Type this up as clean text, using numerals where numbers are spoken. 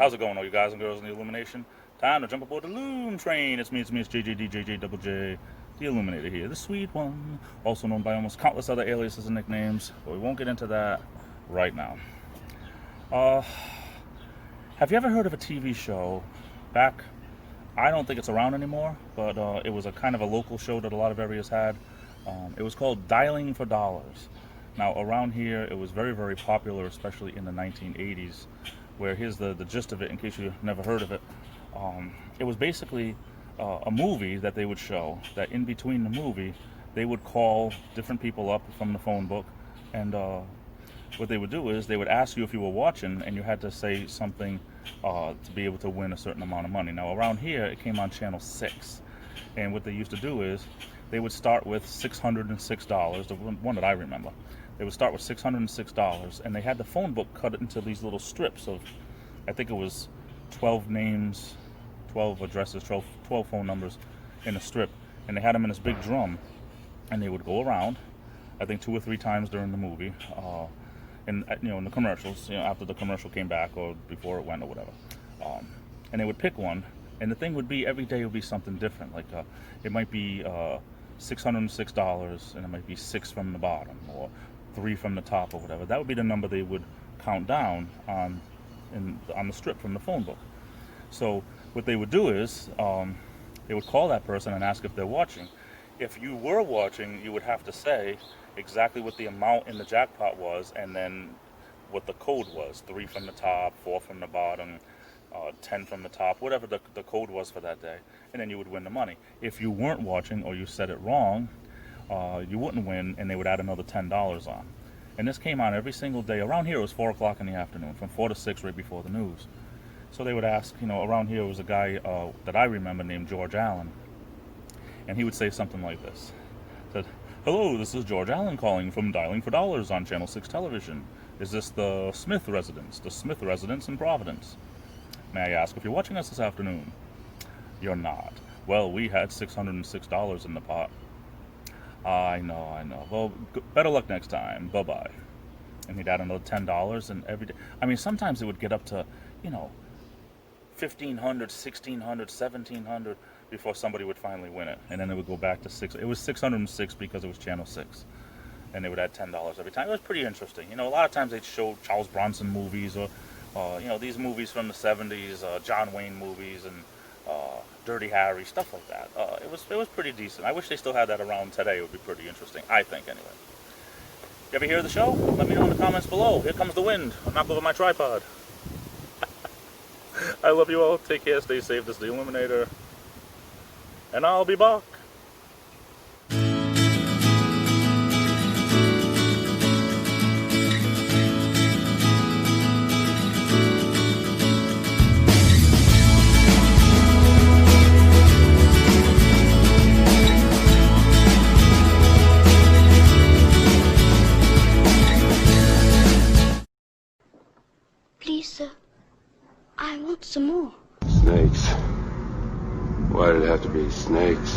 How's it going, all you guys and girls in the Illumination? Time to jump aboard the Loom train. It's JJ, the Illuminator here, the sweet one, also known by almost countless other aliases and nicknames, but we won't get into that right now. Have you ever heard of a TV show back, I don't think it's around anymore, but it was a kind of a local show that a lot of areas had. It was called Dialing for Dollars. Now, around here, it was very, very popular, especially in the 1980s, where here's the gist of it, in case you've never heard of it. It was basically a movie that they would show, that in between the movie, they would call different people up from the phone book, and what they would do is they would ask you if you were watching, and you had to say something to be able to win a certain amount of money. Now, around here, it came on Channel 6, and what they used to do is they would start with $606, the one that I remember. They would start with $606, and they had the phone book cut into these little strips of, I think it was 12 names, 12 addresses, 12 phone numbers in a strip, and they had them in this big drum, and they would go around, I think 2 or 3 times during the movie, in the commercials, after the commercial came back or before it went or whatever, and they would pick one, and the thing would be every day would be something different. Like it might be $606, and it might be 6 from the bottom or 3 from the top or whatever. That would be the number they would count down on the strip from the phone book. So what they would do is they would call that person and ask if they're watching. If you were watching, you would have to say exactly what the amount in the jackpot was, and then what the code was: 3 from the top, 4 from the bottom, 10 from the top, whatever the code was for that day, and then you would win the money. If you weren't watching or you said it wrong, you wouldn't win, and they would add another $10 on. And this came on every single day. Around here it was 4 o'clock in the afternoon, from 4 to 6, right before the news. So they would ask, around here was a guy that I remember named George Allen, and he would say something like this. Said, "Hello, this is George Allen calling from Dialing for Dollars on Channel 6 television. Is this the Smith residence? The Smith residence in Providence? May I ask if you're watching us this afternoon?" "You're not." "Well, we had $606 in the pot." I know. Well, better luck next time. Bye-bye. And he'd add another $10, and every day. I mean, sometimes it would get up to, $1,500, $1,600, $1,700 before somebody would finally win it. And then it would go back to 6. It was 606 because it was Channel 6. And they would add $10 every time. It was pretty interesting. A lot of times they'd show Charles Bronson movies, or these movies from the 70s, John Wayne movies, and Dirty Harry, stuff like that. It was pretty decent. I wish they still had that around today. It would be pretty interesting, I think, anyway. You ever hear the show? Let me know in the comments below. Here comes the wind. I'm not over my tripod. I love you all. Take care. Stay safe. This is the Illuminator. And I'll be back. Please, sir, I want some more. Snakes. Why did it have to be snakes?